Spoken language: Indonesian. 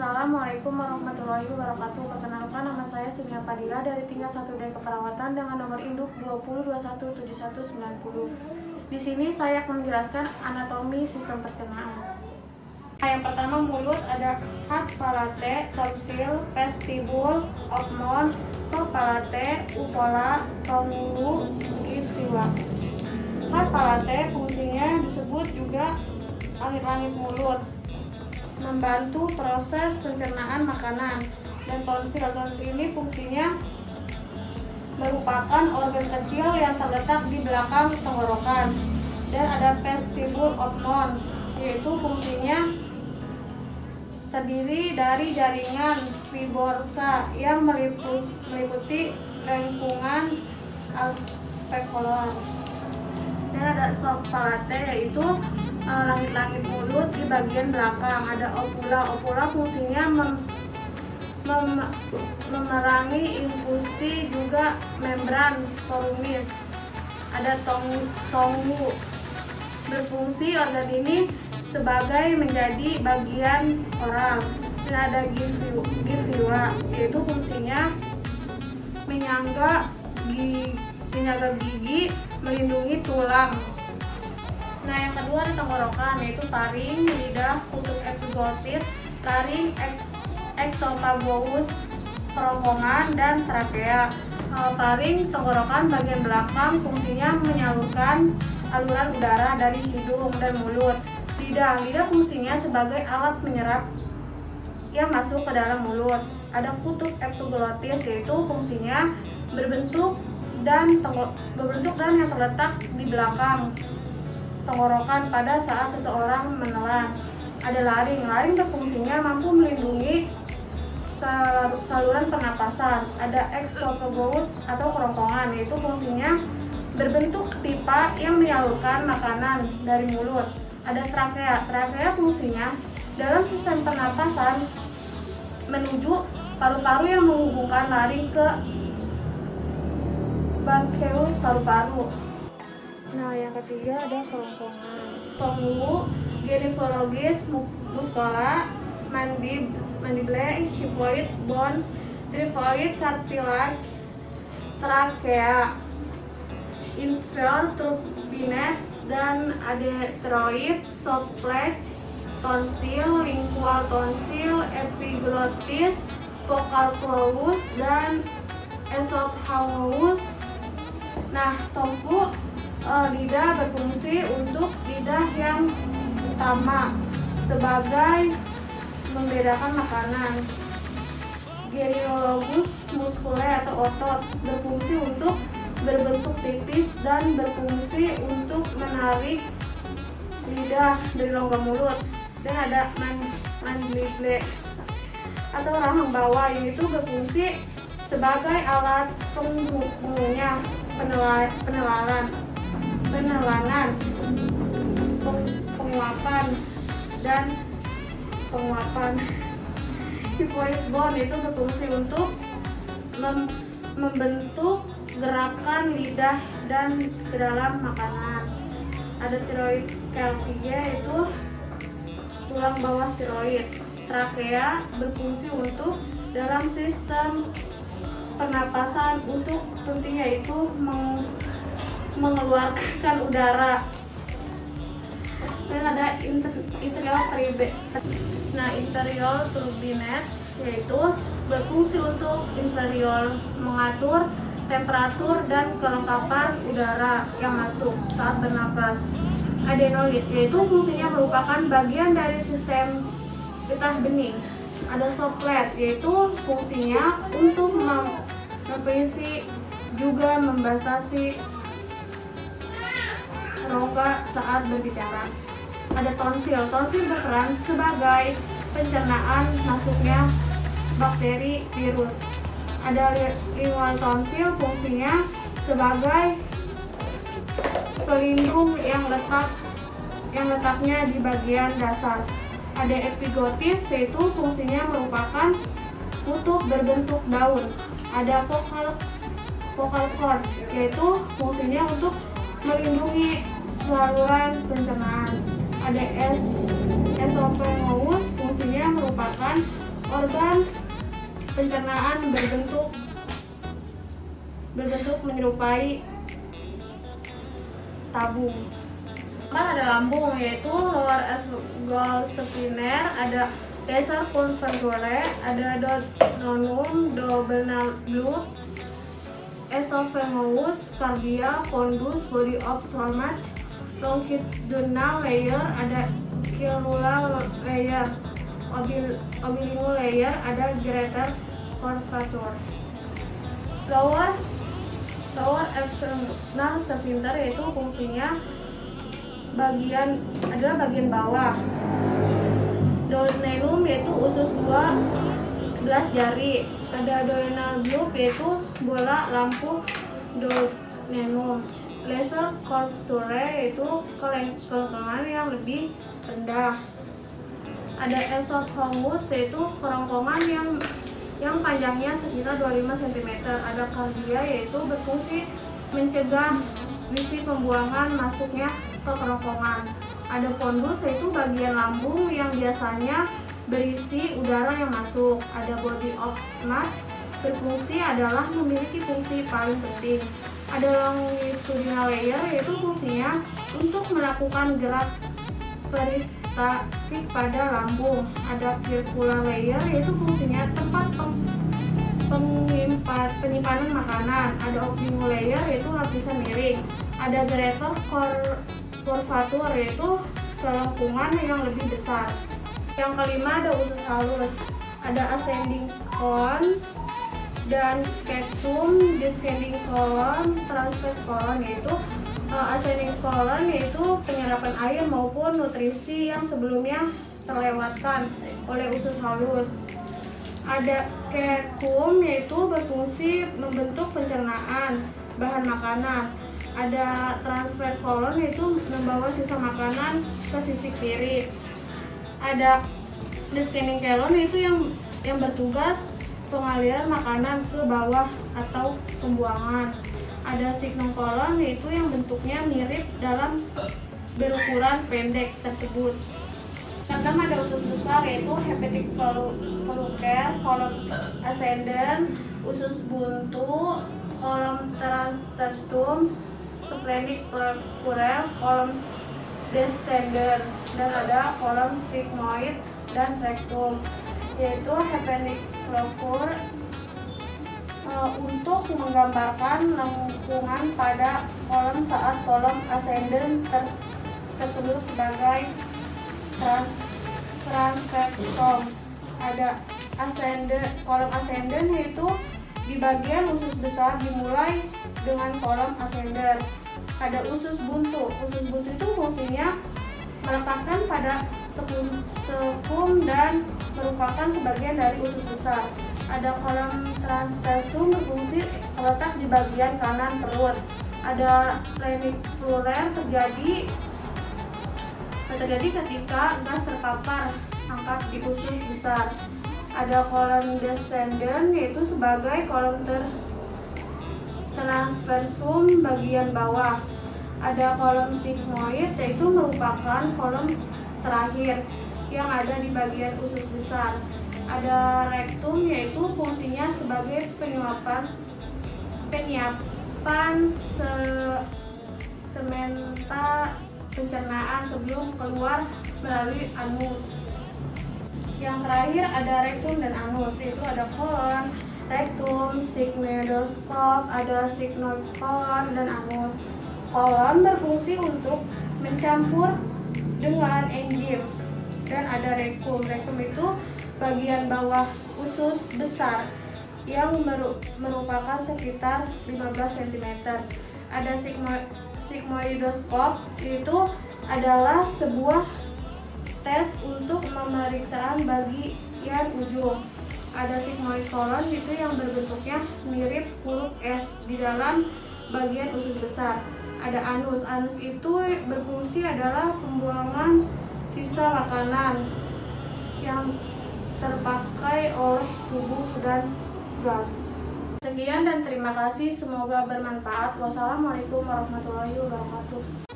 Assalamualaikum warahmatullahi wabarakatuh. Perkenalkan, nama saya Sumia Padilla dari tingkat 1D Keperawatan dengan nomor induk 20217190. Di sini saya akan menjelaskan anatomi sistem pencernaan. Yang pertama, mulut ada hard palate, tonsil, vestibul, opmon, soft palate, upola, tongu, gingiva. Hard palate fungsinya disebut juga langit-langit mulut, membantu proses pencernaan makanan. Dan tonsil ini fungsinya merupakan organ kecil yang terletak di belakang tenggorokan. Dan ada vestibul opmon, yaitu fungsinya terdiri dari jaringan fibrosal yang meliputi lengkungan alveolar. Dan ada soft palate, yaitu langit-langit mulut di bagian belakang. Ada opula fungsinya memerangi infusi juga membran foramis. Ada tongu, berfungsi organ ini sebagai menjadi bagian oral. Dan ada gingiva, yaitu fungsinya menyangga gigi, melindungi tulang. Nah, yang kedua ada tenggorokan, yaitu taring, lidah, kutub epiglotis, taring, esophagus, kerongkongan, dan trakea. Taring, tenggorokan bagian belakang, fungsinya menyalurkan aluran udara dari hidung dan mulut. Lidah fungsinya sebagai alat menyerap yang masuk ke dalam mulut. Ada kutub epiglotis, yaitu fungsinya berbentuk dan yang terletak di belakang tenggorokan pada saat seseorang menelan. Ada laring berfungsinya mampu melindungi saluran pernapasan. Ada esophagus atau kerongkongan, yaitu fungsinya berbentuk pipa yang menyalurkan makanan dari mulut. Ada trakea fungsinya dalam sistem pernapasan menuju paru-paru yang menghubungkan laring ke bronkiolus paru-paru. Nah, yang ketiga ada kerongkongan. Tongu, genifologis, muscola, mandible, hyphoid, bone, triphoid, cartilage, trakea, inferior turbinate, dan adenoid, soft plate, tonsil, lingual tonsil, epiglottis, vocal florus, dan esophagus. Nah, tongku lidah berfungsi untuk lidah yang utama sebagai membedakan makanan. Geniologus musculae atau otot berfungsi untuk berbentuk tipis dan berfungsi untuk menarik lidah dari rongga mulut. Dan ada mandible atau rahang bawah, yang itu berfungsi sebagai alat penghubungnya penelanan, penguapan. Hyphoid bone itu berfungsi untuk membentuk gerakan lidah dan ke dalam makanan. Ada tiroid calvia, itu tulang bawah tiroid. Trakea berfungsi untuk dalam sistem pernapasan untuk fungsinya itu mengeluarkan udara. Dan ada interior turbinate, yaitu berfungsi untuk inferior, mengatur temperatur dan kelengkapan udara yang masuk saat bernapas. Adenoid, yaitu fungsinya merupakan bagian dari sistem getah bening. Ada soft plate, yaitu fungsinya untuk memperisi juga membatasi rongga saat berbicara. Ada tonsil berperan sebagai pencernaan masuknya bakteri virus. Ada lingual tonsil, fungsinya sebagai pelindung yang letaknya di bagian dasar. Ada epiglottis, yaitu fungsinya merupakan kutub berbentuk daun. Ada vocal cord, yaitu fungsinya untuk melindungi saluran pencernaan. Ada esophagus, fungsinya merupakan Organ pencernaan berbentuk menyerupai tabung. Ada lambung, yaitu lower esophageal sphincter, ada lesser convertore, ada duodenum, duodenal blood, esophagus, cardia, pondus, body of stomach, longitudinal layer, ada crural layer, oblique layer, ada greater curvature. Lower external sphincter yaitu fungsinya adalah bagian bawah. Duodenum yaitu usus 12 jari. Ada duodenal bulb yaitu bola lampu duodenum. Lesser curvature yaitu kelengkengan yang lebih rendah. Ada esophagus yaitu kerongkongan yang panjangnya sekitar 25 cm. Ada cardia yaitu berfungsi mencegah bisi pembuangan masuknya ke kerongkongan. Ada pondus yaitu bagian lambung yang biasanya berisi udara yang masuk. Ada body of stomach berfungsi adalah memiliki fungsi paling penting. Ada longitudinal layer yaitu fungsinya untuk melakukan gerak peristaltik pada lambung. Ada circular layer yaitu fungsinya tempat penyimpanan makanan. Ada oblique layer yaitu lapisan miring. Ada greater curvature yaitu kelengkungan yang lebih besar. Yang kelima ada usus halus. Ada ascending colon dan rectum, descending colon, transverse colon yaitu ascending colon yaitu penyerapan air maupun nutrisi yang sebelumnya terlewatkan oleh usus halus. Ada rectum yaitu berfungsi membentuk pencernaan bahan makanan. Ada transverse colon yaitu membawa sisa makanan ke sisi kiri. Ada descending colon yaitu yang bertugas pengaliran makanan ke bawah atau pembuangan. Ada sigmoid colon yaitu yang bentuknya mirip dalam berukuran pendek tersebut. Pertama ada usus besar yaitu hepatic fluker, kolom ascendant, usus buntu, kolom terstum, splenic pleural, kolom descendant, dan ada kolom sigmoid dan rectum. Yaitu hepatic fluker untuk menggambarkan lengkungan pada kolom saat kolom ascendant tersebut sebagai transversom. Ada kolom ascendant yaitu di bagian usus besar dimulai dengan kolom ascendant. Ada usus buntu. Usus buntu itu fungsinya meletakkan pada sekum dan merupakan sebagian dari usus besar. Ada kolom transversum berfungsi terletak di bagian kanan perut. Ada splenic pleural terjadi ketika gas terpapar angkat di usus besar. Ada kolom descendant yaitu sebagai kolom transversum bagian bawah. Ada kolom sigmoid yaitu merupakan kolom terakhir yang ada di bagian usus besar. Ada rectum yaitu fungsinya sebagai penyiapan sementa pencernaan sebelum keluar melalui anus. Yang terakhir ada rectum dan anus, yaitu ada kolon, rectum, sigmoidoscope, ada sigmoid kolon dan anus. Kolon berfungsi untuk mencampur dengan enzim, dan ada rectum. Rectum itu bagian bawah usus besar yang merupakan sekitar 15 cm. Ada sigmoidoscope, itu adalah sebuah tes untuk pemeriksaan bagian ujung. Ada sigmoid kolon itu yang berbentuknya mirip huruf S di dalam bagian usus besar. Ada anus. Anus itu berfungsi adalah pembuangan sisa makanan yang terpakai oleh tubuh dan gas. Sekian dan terima kasih, semoga bermanfaat. Wassalamualaikum warahmatullahi wabarakatuh.